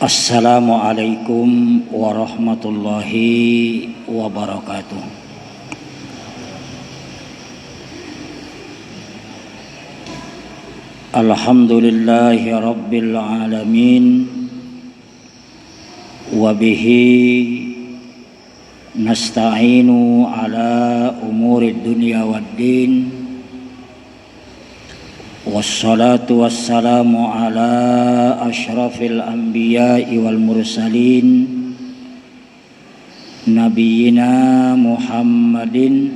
Assalamualaikum warahmatullahi wabarakatuh. Alhamdulillahi rabbil alamin. Wabihi nasta'inu ala umuri dunya waddin. Wassalatu wassalamu ala ashrafil anbiya'i wal mursalin Nabiyyina Muhammadin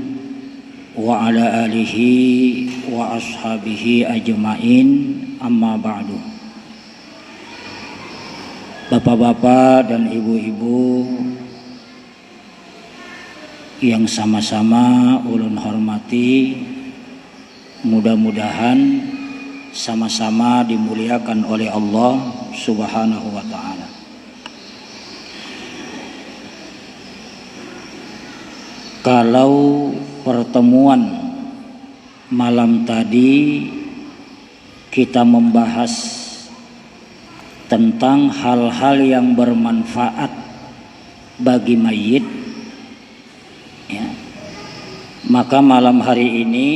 wa ala alihi wa ashabihi ajma'in, amma ba'du. Bapak-bapak dan ibu-ibu yang sama-sama ulun hormati, mudah-mudahan sama-sama dimuliakan oleh Allah Subhanahu wa ta'ala. Kalau pertemuan malam tadi kita membahas tentang hal-hal yang bermanfaat bagi mayit, ya, maka malam hari ini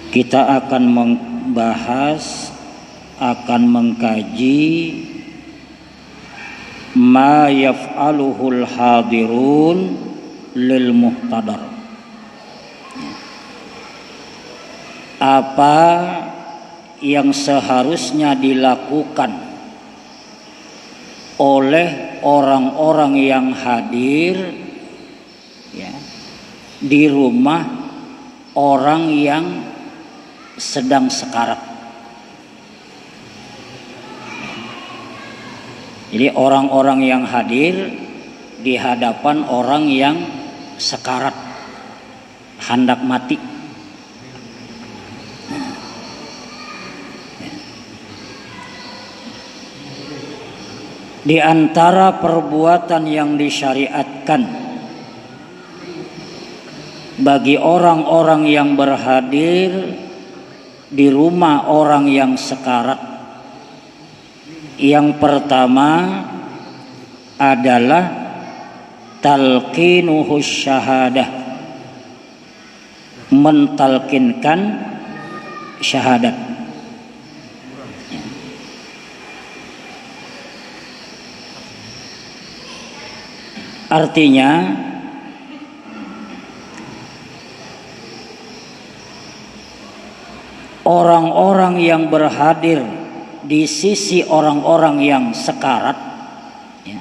kita akan membahas, akan mengkaji ma yaf'aluhul hadirun lil muhtadar. Apa yang seharusnya dilakukan oleh orang-orang yang hadir, ya, di rumah orang yang sedang sekarat. Jadi orang-orang yang hadir di hadapan orang yang sekarat, hendak mati. Di antara perbuatan yang disyariatkan bagi orang-orang yang berhadir di rumah orang yang sekarat, yang pertama adalah talqinuhus syahadah, mentalkinkan syahadat. Artinya orang-orang yang berhadir di sisi orang-orang yang sekarat, ya,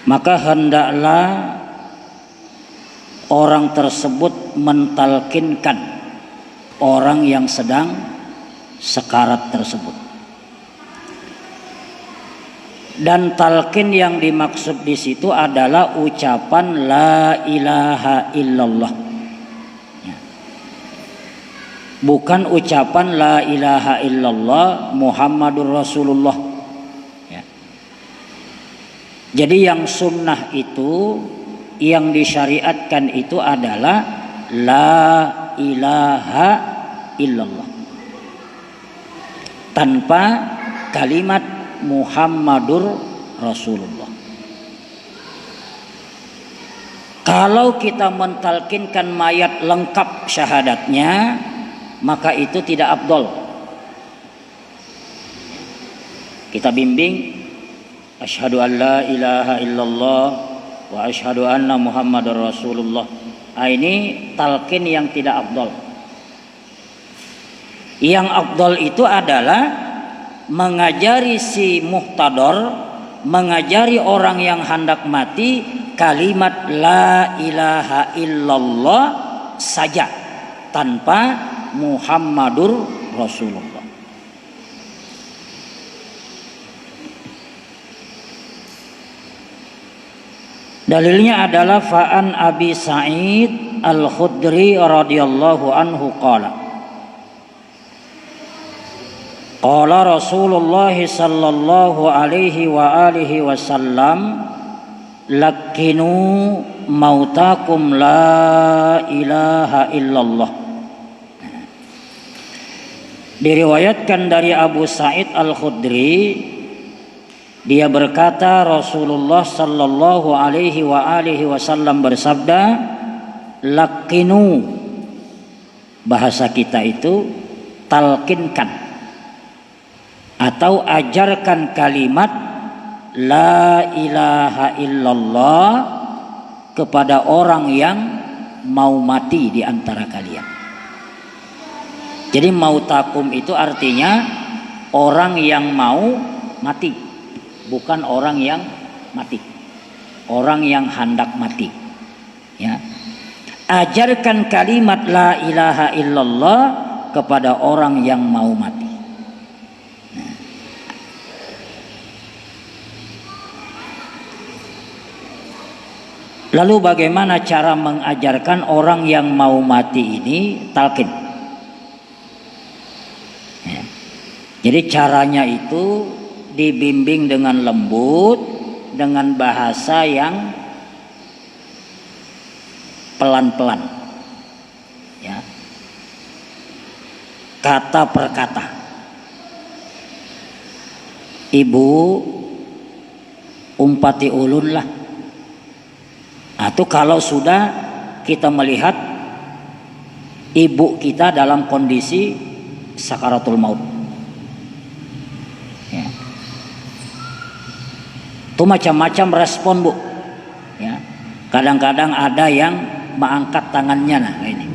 maka hendaklah orang tersebut mentalkinkan orang yang sedang sekarat tersebut. Dan talqin yang dimaksud di situ adalah ucapan la ilaha illallah, bukan ucapan la ilaha illallah Muhammadur Rasulullah, ya. Jadi yang sunnah itu, yang disyariatkan itu adalah la ilaha illallah tanpa kalimat Muhammadur Rasulullah. Kalau kita mentalkinkan mayat lengkap syahadatnya, maka itu tidak afdol. Kita bimbing asyhadu an la ilaha illallah wa asyhadu anna Muhammadar Rasulullah. Ini talqin yang tidak afdol. Yang afdol itu adalah mengajari si muhtador, mengajari orang yang hendak mati kalimat la ilaha illallah saja tanpa Muhammadur Rasulullah. Dalilnya adalah fa'an Abi Sa'id Al-Khudri radhiyallahu anhu qala qala Rasulullah sallallahu alaihi wa alihi wasallam lakinu mautakum la ilaha illallah. Diriwayatkan dari Abu Sa'id Al-Khudri, dia berkata Rasulullah sallallahu alaihi wasallam bersabda, "Laqinu," bahasa kita itu talkinkan atau ajarkan kalimat la ilaha illallah kepada orang yang mau mati di antara kalian. Jadi mautakum itu artinya orang yang mau mati, bukan orang yang mati. Orang yang hendak mati. Ya. Ajarkan kalimat la ilaha illallah kepada orang yang mau mati. Nah. Lalu bagaimana cara mengajarkan orang yang mau mati ini talqin? Jadi caranya itu dibimbing dengan lembut, dengan bahasa yang pelan-pelan, ya, kata per kata. Ibu umpati ulun lah. Atau kalau sudah kita melihat ibu kita dalam kondisi sakaratul maut. Itu macam-macam respon, Bu. Ya. Kadang-kadang ada yang mengangkat tangannya, nah ini.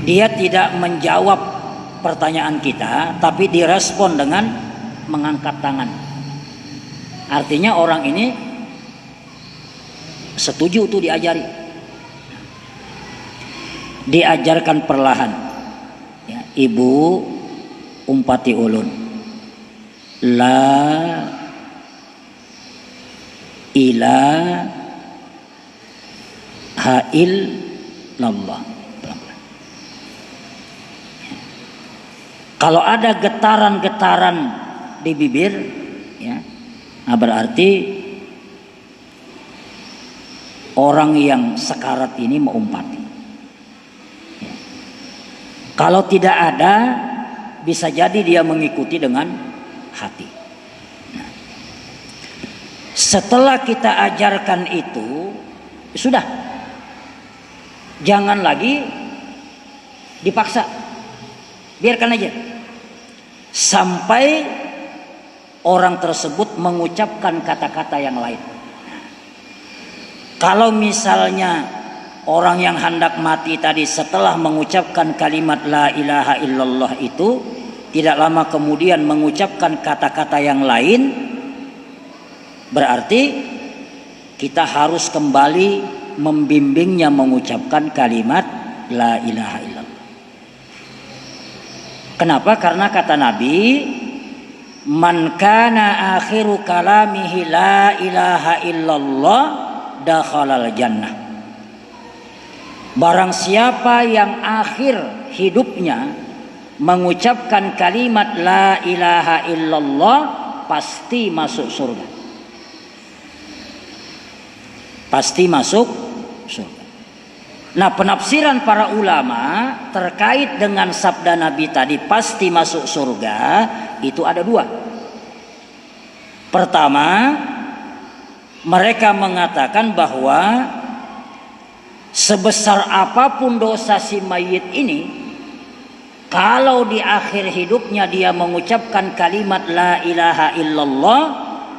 Dia tidak menjawab pertanyaan kita, tapi direspon dengan mengangkat tangan. Artinya orang ini setuju tuh diajari. Diajarkan perlahan. Ya, Ibu umpati ulun. La ilaha illallah. Kalau ada getaran-getaran di bibir, ya, nah berarti orang yang sekarat ini mengumpati. Ya. Kalau tidak ada, bisa jadi dia mengikuti dengan hati. Setelah kita ajarkan itu, sudah, jangan lagi dipaksa, biarkan aja sampai orang tersebut mengucapkan kata-kata yang lain. Kalau misalnya orang yang hendak mati tadi setelah mengucapkan kalimat la ilaha illallah itu tidak lama kemudian mengucapkan kata-kata yang lain, berarti kita harus kembali membimbingnya mengucapkan kalimat la ilaha illallah. Kenapa? Karena kata Nabi, man kana akhiru kalamihi la ilaha illallah dakhalal jannah. Barang siapa yang akhir hidupnya mengucapkan kalimat la ilaha illallah pasti masuk surga. Pasti masuk surga. Nah, penafsiran para ulama terkait dengan sabda Nabi tadi pasti masuk surga itu ada dua. Pertama, mereka mengatakan bahwa sebesar apapun dosa si mayit ini, kalau di akhir hidupnya dia mengucapkan kalimat la ilaha illallah,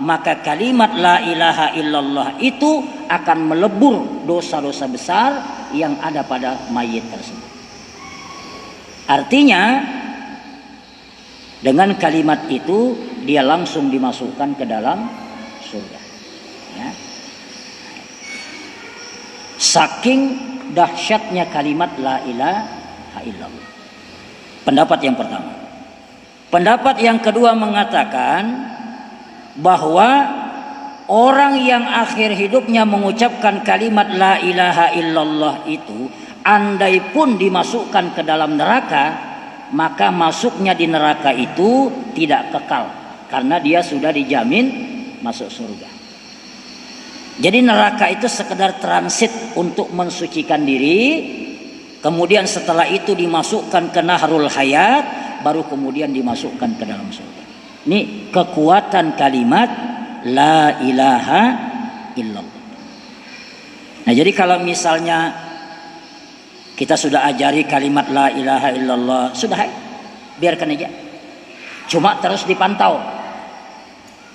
maka kalimat la ilaha illallah itu akan melebur dosa-dosa besar yang ada pada mayit tersebut. Artinya dengan kalimat itu dia langsung dimasukkan ke dalam surga. Ya. Saking dahsyatnya kalimat la ilaha illallah. Pendapat yang pertama. Pendapat yang kedua mengatakan bahwa orang yang akhir hidupnya mengucapkan kalimat la ilaha illallah itu, andai pun dimasukkan ke dalam neraka, maka masuknya di neraka itu tidak kekal, karena dia sudah dijamin masuk surga. Jadi neraka itu sekedar transit untuk mensucikan diri Kemudian setelah itu dimasukkan ke nahrul hayat, baru kemudian dimasukkan ke dalam surga. Ini kekuatan kalimat la ilaha illallah. Nah, jadi kalau misalnya kita sudah ajari kalimat la ilaha illallah, sudah, biarkan aja. Cuma terus dipantau.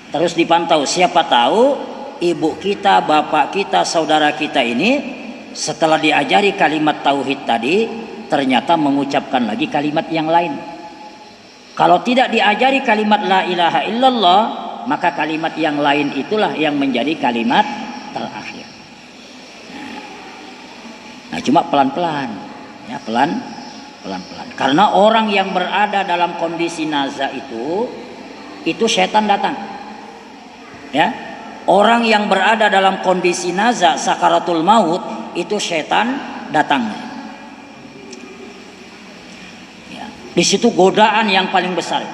Terus dipantau, siapa tahu ibu kita, bapak kita, saudara kita ini setelah diajari kalimat tauhid tadi, ternyata mengucapkan lagi kalimat yang lain. Kalau tidak diajari kalimat la ilaha illallah, maka kalimat yang lain itulah yang menjadi kalimat terakhir. Nah, cuma pelan-pelan, ya, pelan-pelan. Karena orang yang berada dalam kondisi naza itu setan datang. Ya, orang yang berada dalam kondisi naza sakaratul maut itu setan datang. Ya, di situ godaan yang paling besar.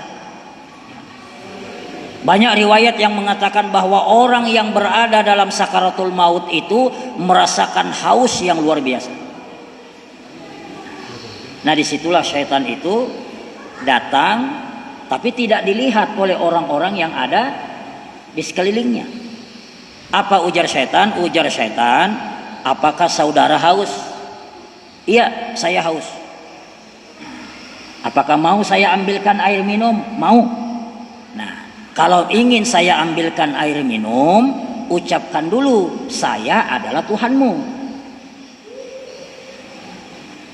Banyak riwayat yang mengatakan bahwa orang yang berada dalam sakaratul maut itu merasakan haus yang luar biasa. Nah, disitulah syaitan itu datang, tapi tidak dilihat oleh orang-orang yang ada di sekelilingnya. Apa ujar syaitan? Ujar syaitan, apakah saudara haus? Iya, saya haus. Apakah mau saya ambilkan air minum? Mau. Nah, kalau ingin saya ambilkan air minum, ucapkan dulu, saya adalah Tuhanmu.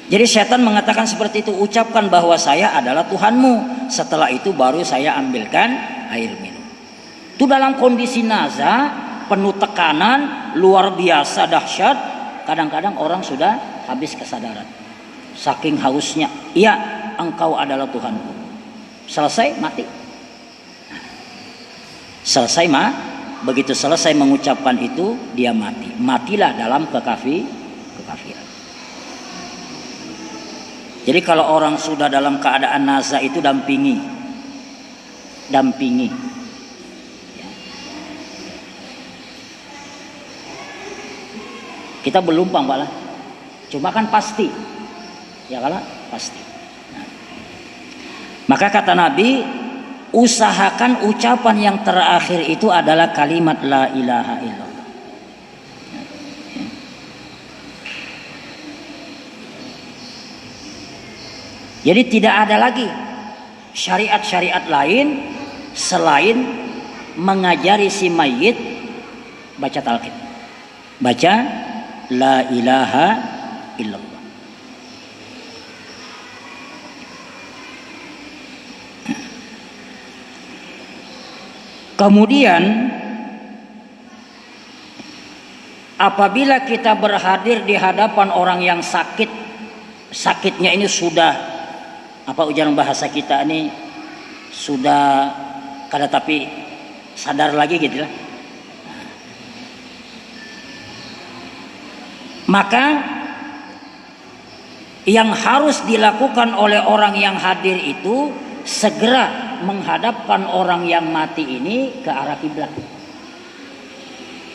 Jadi syaitan mengatakan seperti itu, ucapkan bahwa saya adalah Tuhanmu. Setelah itu baru saya ambilkan air minum. Itu dalam kondisi naza, penuh tekanan, luar biasa dahsyat. Kadang-kadang orang sudah habis kesadaran. Saking hausnya, iya, engkau adalah Tuhanku. Selesai, mati. Selesai begitu selesai mengucapkan itu, dia mati. Matilah dalam kekafiran. Jadi kalau orang sudah dalam keadaan naza itu dampingi. Ya. Kita belum Pak lah. Cuma kan pasti. Ya kan? Pasti. Nah. Maka kata Nabi, usahakan ucapan yang terakhir itu adalah kalimat la ilaha illallah. Jadi tidak ada lagi syariat-syariat lain selain mengajari si mayit baca talqin, baca la ilaha illallah. Kemudian apabila kita berhadir di hadapan orang yang sakit, sakitnya ini sudah apa ujaran bahasa kita ini sudah kada tapi sadar lagi gitu lah. Maka yang harus dilakukan oleh orang yang hadir itu segera menghadapkan orang yang mati ini ke arah kiblat.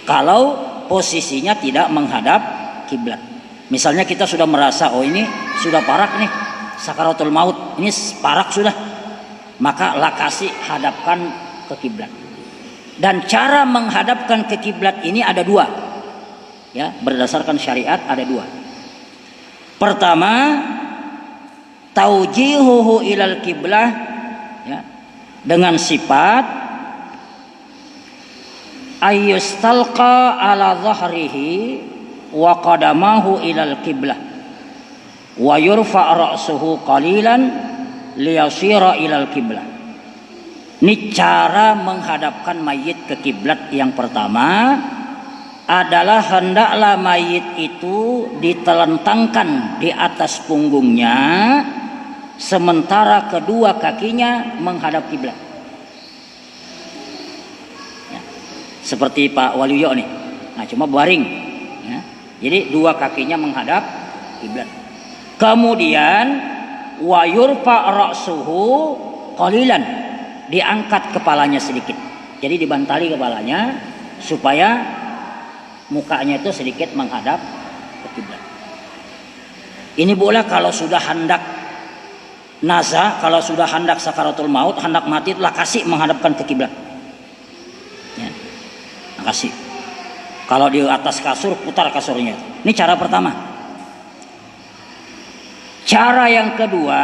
Kalau posisinya tidak menghadap kiblat. Misalnya kita sudah merasa, oh ini sudah parah nih, sakaratul maut, ini parah sudah. Maka lakasi hadapkan ke kiblat. Dan cara menghadapkan ke kiblat ini ada dua. Ya, berdasarkan syariat ada dua. Pertama, taujihuhu ilal kiblah, ya, dengan sifat ayyustalqa ala dhahrihi wa qadamahu ilal kiblah wa yurfa ra'suhu qalilan liyasira ilal kiblah. Ini cara menghadapkan mayit ke kiblat. Yang pertama adalah hendaklah mayit itu ditelentangkan di atas punggungnya sementara kedua kakinya menghadap kiblat. Ya, seperti Pak Waluyo nih. Nah, cuma baring. Ya. Jadi dua kakinya menghadap kiblat. Kemudian wa yurfa ra'suhu qalilan, diangkat kepalanya sedikit. Jadi dibantali kepalanya supaya mukanya itu sedikit menghadap ke kiblat. Ini boleh kalau sudah hendak nazah, kalau sudah hendak sakaratul maut, hendak mati, itulah kasih menghadapkan ke kiblat. Ya, kasih. Kalau di atas kasur, putar kasurnya. Ini cara pertama. Cara yang kedua,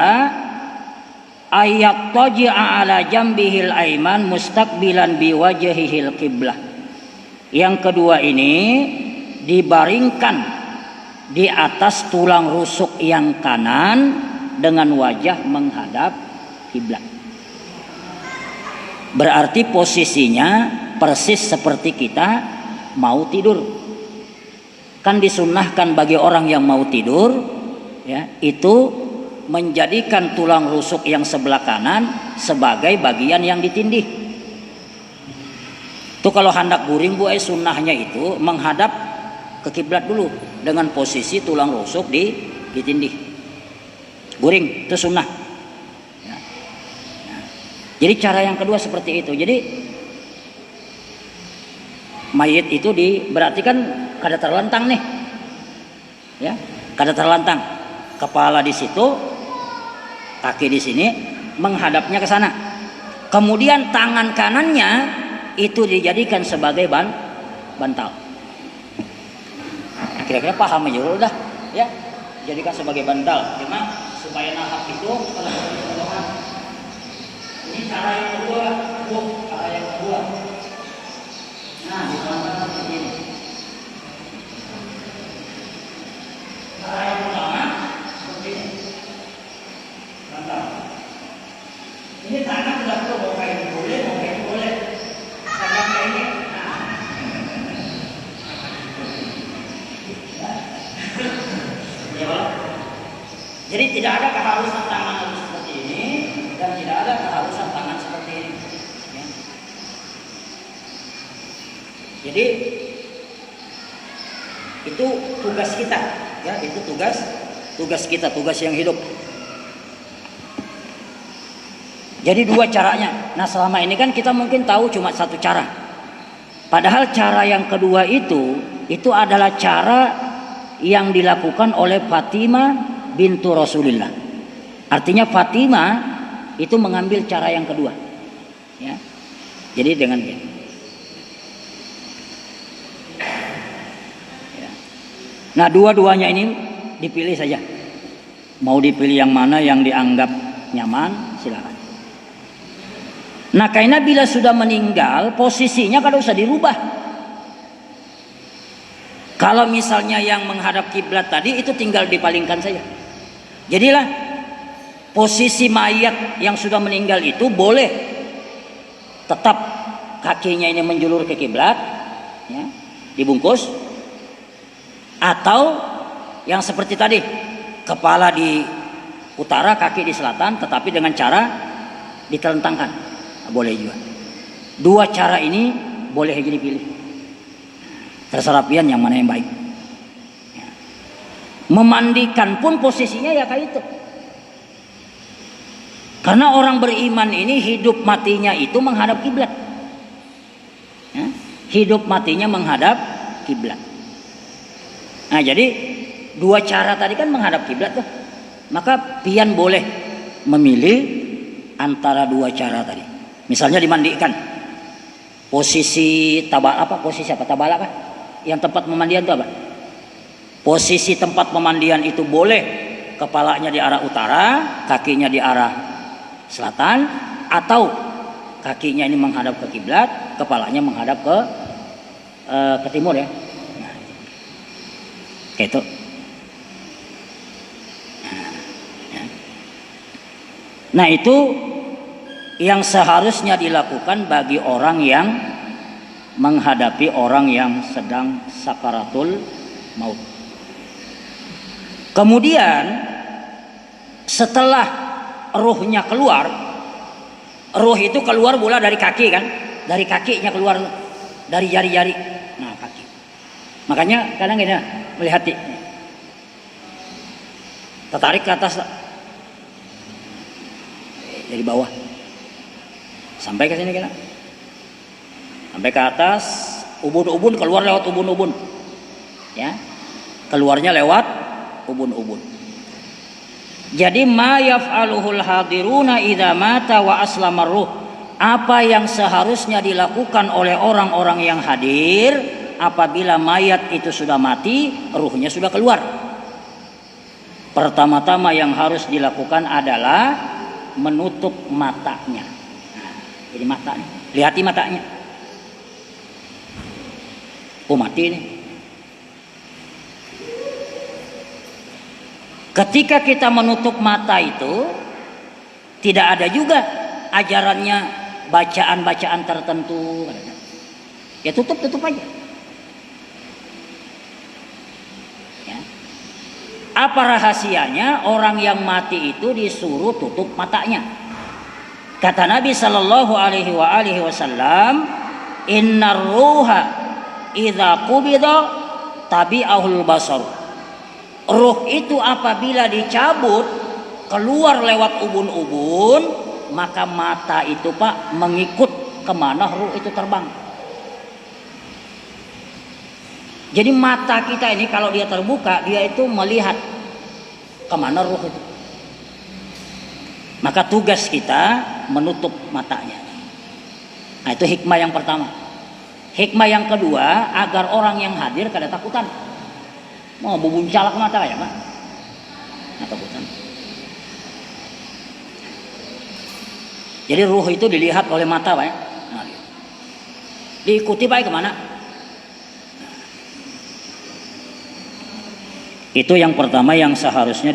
ayat taji'a ala jambihil aiman mustaqbilan biwajhihil qiblah. Yang kedua ini dibaringkan di atas tulang rusuk yang kanan dengan wajah menghadap kiblat. Berarti posisinya persis seperti kita mau tidur. Kan disunnahkan bagi orang yang mau tidur, ya, itu menjadikan tulang rusuk yang sebelah kanan sebagai bagian yang ditindih. Itu kalau hendak guring bu, sunnahnya itu menghadap ke kiblat dulu dengan posisi tulang rusuk ditindih. Guring itu sunnah. Ya. Nah, jadi cara yang kedua seperti itu. Jadi mayit itu berarti kan kada terlentang nih, ya, kada terlentang. Kepala di situ, kaki di sini, menghadapnya ke sana. Kemudian tangan kanannya itu dijadikan sebagai bantal. Kira-kira paham aja udah, ya, jadikan sebagai bantal. Cuma supaya nahap itu kalau ini cara yang kedua, cara yang kedua. Nah, dibantal seperti ini. Cara yang pertama seperti ini, bantal. Ini tangan tidak perlu mau kain boleh, mau kain boleh. Tangan kainnya. Jadi tidak ada keharusan tangan harus seperti ini dan tidak ada keharusan tangan seperti ini. Ya. Jadi itu tugas kita, ya, itu tugas kita, tugas yang hidup. Jadi dua caranya. Nah selama ini kan kita mungkin tahu cuma satu cara. Padahal cara yang kedua itu adalah cara yang dilakukan oleh Fatimah bintu Rasulillah. Artinya Fatimah itu mengambil cara yang kedua. Ya. Jadi dengan dia. Ya. Nah dua-duanya ini dipilih saja. Mau dipilih yang mana yang dianggap nyaman, silakan. Nah karena bila sudah meninggal, posisinya kada usah dirubah. Kalau misalnya yang menghadap kiblat tadi itu tinggal dipalingkan saja. Jadilah posisi mayat yang sudah meninggal itu boleh tetap kakinya ini menjulur ke kiblat, ya, dibungkus, atau yang seperti tadi kepala di utara, kaki di selatan, tetapi dengan cara ditelentangkan, boleh juga. Dua cara ini boleh aja dipilih. Terserah pian yang mana yang baik. Ya. Memandikan pun posisinya ya kayak itu. Karena orang beriman ini hidup matinya itu menghadap kiblat. Ya. Hidup matinya menghadap kiblat. Nah jadi dua cara tadi kan menghadap kiblat tuh. Maka pian boleh memilih antara dua cara tadi. Misalnya dimandikan. Posisi tabala apa? Yang tempat pemandian itu apa? Posisi tempat pemandian itu boleh kepalanya di arah utara, kakinya di arah selatan, atau kakinya ini menghadap ke kiblat, kepalanya menghadap ke timur, ya. Nah, kayak itu. Nah itu yang seharusnya dilakukan bagi orang yang menghadapi orang yang sedang sakaratul maut. Kemudian setelah ruhnya keluar, ruh itu keluar pula dari kaki kan, dari kakinya keluar, dari jari-jari, nah kaki. Makanya kadang kita melihat tertarik ke atas dari bawah sampai ke sini kita. Sampai ke atas, ubun-ubun keluar lewat ubun-ubun, ya, keluarnya lewat ubun-ubun. Jadi ma yaf'aluhul hadiruna idza mata wa aslama ruh. Apa yang seharusnya dilakukan oleh orang-orang yang hadir apabila mayat itu sudah mati, ruhnya sudah keluar. Pertama-tama yang harus dilakukan adalah menutup matanya. Nah, jadi matanya, lihati matanya. Oh, mati nih. Ketika kita menutup mata itu tidak ada juga ajarannya bacaan-bacaan tertentu. Ya tutup aja. Ya. Apa rahasianya? Orang yang mati itu disuruh tutup matanya. Kata Nabi Shallallahu Alaihi Wasallam, Innar ruha idza qubida tabi'ahul basar. Ruh itu apabila dicabut keluar lewat ubun-ubun, maka mata itu Pak mengikut kemana ruh itu terbang. Jadi mata kita ini kalau dia terbuka, dia itu melihat kemana ruh itu. Maka tugas kita menutup matanya. Nah, itu hikmah yang pertama. Hikmah yang kedua, agar orang yang hadir kada takutan. Mau bubuncalak mata ya Pak? Nah, takutan. Jadi ruh itu dilihat oleh mata Pak ya? Nah, diikuti Pak kemana? Itu yang pertama yang seharusnya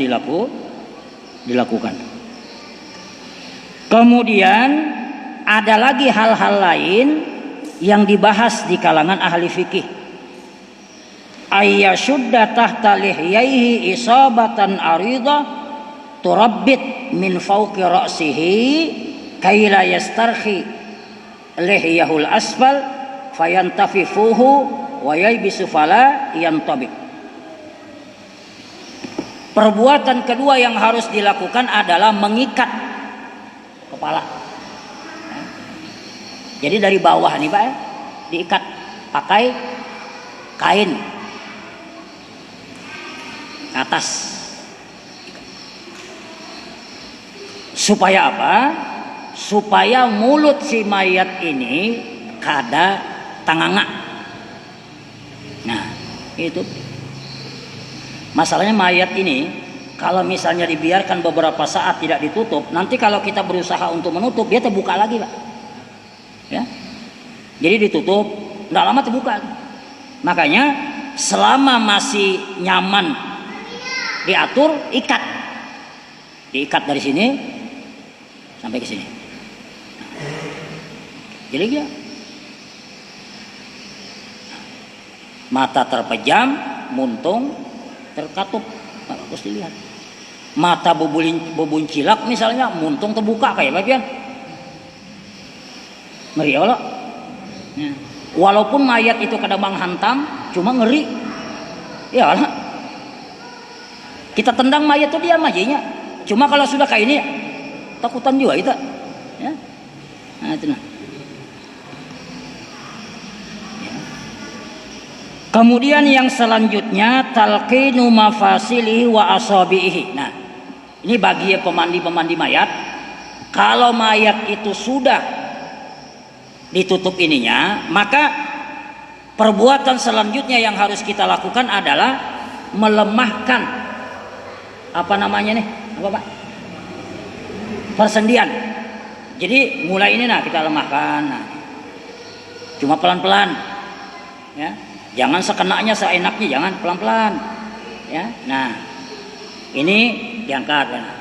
dilakukan. Kemudian ada lagi hal-hal lain yang dibahas di kalangan ahli fikih. Ayyashudda tahta lihyaihi isabatan arida turabbit min fawqi ra'sihi kaila yastarhi lihyahul asfal fayantafifuhu wa yaybisu fala yantabik. Perbuatan kedua yang harus dilakukan adalah mengikat kepala. Jadi dari bawah nih Pak ya, diikat pakai kain ke atas. Supaya apa? Supaya mulut si mayat ini kada tanganga. Nah, itu. Masalahnya mayat ini kalau misalnya dibiarkan beberapa saat tidak ditutup, nanti kalau kita berusaha untuk menutup, dia terbuka lagi, Pak. Ya. Jadi ditutup, tidak lama terbuka. Makanya selama masih nyaman diatur, ikat. Diikat dari sini sampai ke sini. Jadi dia mata terpejam, muntung, terkatup, harus dilihat. Mata bebuncilak misalnya, muntung terbuka kayak bagian. Ngeri Allah. Ya. Walaupun mayat itu kadang menghantam, cuma ngeri. Ya Allah. Kita tendang mayat itu diam aja nya. Cuma kalau sudah kayak ini, takutan juga kita. Ya. Nah, itu nah. Kemudian yang selanjutnya talqinu mafasilihi wa asabihi. Nah, ini bagi pemandi mayat. Kalau mayat itu sudah ditutup ininya, maka perbuatan selanjutnya yang harus kita lakukan adalah melemahkan apa namanya nih? Apa Pak? Persendian. Jadi mulai ini nah kita lemahkan. Nah, cuma pelan-pelan. Ya. Jangan sekenaknya seenaknya, jangan, pelan-pelan. Ya. Nah, ini diangkat. Nah.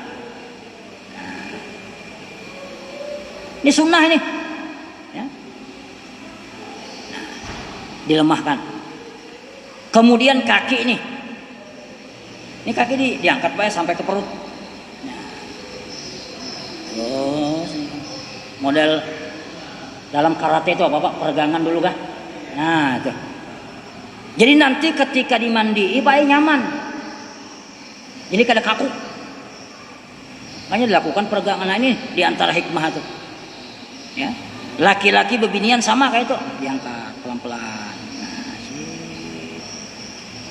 Ini sunnah ini. Ya. Nah, dilemahkan. Kemudian kaki ini. Ini kaki diangkat Pak sampai ke perut. Nah. Terus model dalam karate itu apa Pak? Peregangan dulu kah? Nah, itu. Jadi nanti ketika dimandi, Pak nyaman. Jadi kada kaku. Makanya dilakukan peregangan. Nah, ini diantara hikmah itu. Ya, laki-laki bebinian sama kayak itu, diangkat pelan-pelan. Nah,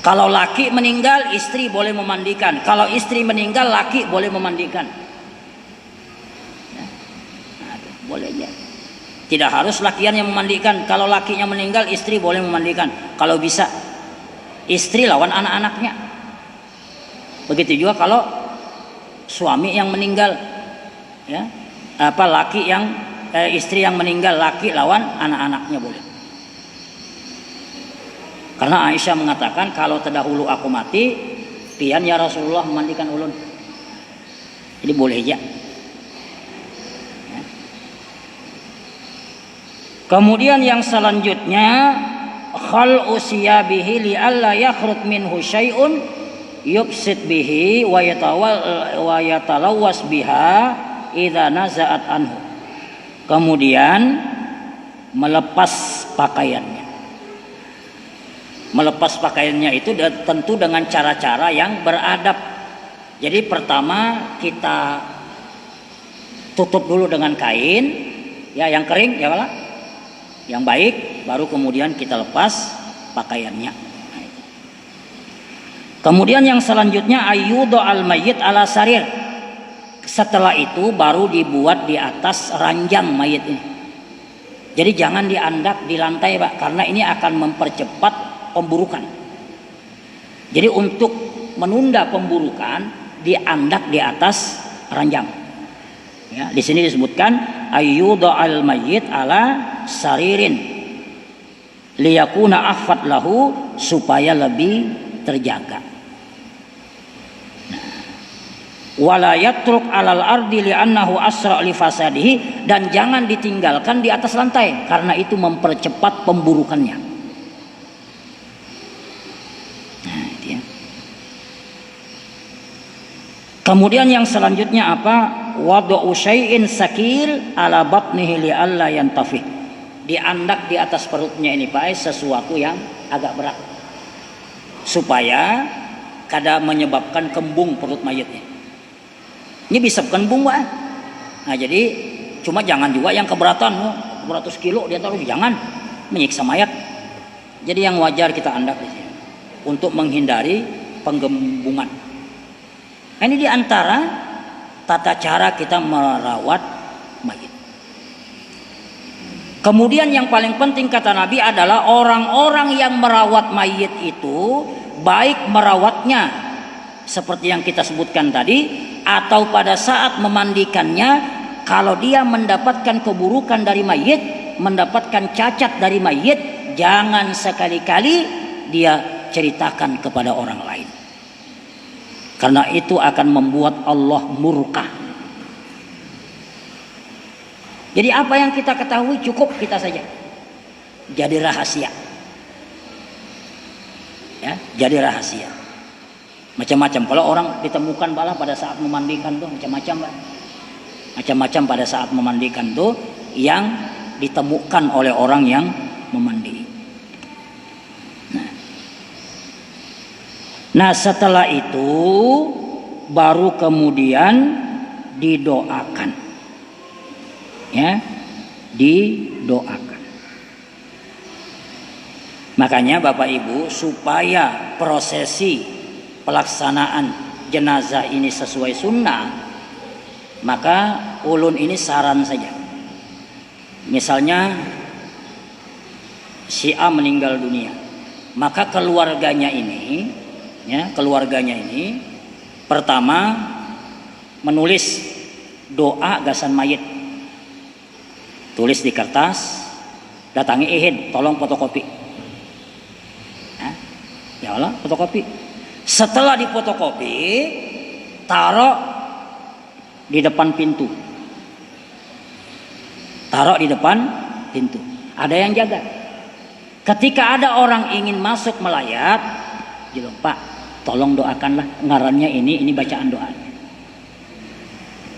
Kalau laki meninggal, istri boleh memandikan. Kalau istri meninggal, laki boleh memandikan. Nah, boleh ya. Tidak harus lakian yang memandikan. Kalau lakinya meninggal, istri boleh memandikan. Kalau bisa, istri lawan anak-anaknya. Begitu juga kalau suami yang meninggal, ya, istri yang meninggal, laki lawan anak-anaknya boleh. Karena Aisyah mengatakan, kalau terdahulu aku mati, pian ya Rasulullah memandikan ulun. Jadi boleh aja. Ya. Kemudian yang selanjutnya, khal'u siyabihi li alla yakhrut minhu syai'un yubsid bihi wa yatalawwas biha idza naza'at anhu. Kemudian melepas pakaiannya. Melepas pakaiannya itu tentu dengan cara-cara yang beradab. Jadi pertama kita tutup dulu dengan kain, ya, yang kering, ya lah, yang baik, baru kemudian kita lepas pakaiannya. Kemudian yang selanjutnya ayyudu al-mayyit ala sarir. Setelah itu baru dibuat di atas ranjang mayit ini. Jadi jangan diandak di lantai, Pak, karena ini akan mempercepat pemburukan. Jadi untuk menunda pemburukan, diandak di atas ranjang. Ya, di sini disebutkan ayyudu al-mayyit ala saririn liyakuna ahfad lahu, supaya lebih terjaga. Wala yatruk alal ardi li'annahu asra' li fasadihi, dan jangan ditinggalkan di atas lantai karena itu mempercepat pemburukannya. Nah, dia. Kemudian yang selanjutnya apa? Wad'u syai'in sakil ala batnihi li'alla yantafih. Diandak di atas perutnya ini, Pak, sesuatu yang agak berat supaya kada menyebabkan kembung perut mayitnya. Ini bisa kembung, Pak. Nah, jadi cuma jangan juga yang keberatan, 100 kilo dia taruh, jangan menyiksa mayat. Jadi yang wajar kita andak di sini untuk menghindari penggembungan. Nah, ini diantara tata cara kita merawat mayit. Kemudian yang paling penting kata Nabi adalah orang-orang yang merawat mayit itu baik merawatnya seperti yang kita sebutkan tadi, atau pada saat memandikannya, kalau dia mendapatkan keburukan dari mayit, mendapatkan cacat dari mayit, jangan sekali-kali dia ceritakan kepada orang lain, karena itu akan membuat Allah murka. Jadi apa yang kita ketahui cukup kita saja, jadi rahasia, ya, jadi rahasia. Macam-macam kalau orang ditemukan balah pada saat memandikan tuh macam-macam, Pak. Macam-macam pada saat memandikan tuh yang ditemukan oleh orang yang memandi. Nah, setelah itu baru kemudian didoakan. Ya, didoakan. Makanya Bapak Ibu, supaya prosesi pelaksanaan jenazah ini sesuai sunnah, maka ulun ini saran saja. Misalnya si A meninggal dunia, maka keluarganya ini, ya, keluarganya ini pertama menulis doa gasan mayit, tulis di kertas, datangi ihid, tolong fotokopi. Ya Allah, fotokopi. Setelah difotokopi, taruh di depan pintu. Taruh di depan pintu. Ada yang jaga. Ketika ada orang ingin masuk melayat, Pak, tolong doakanlah, ngarannya ini bacaan doa.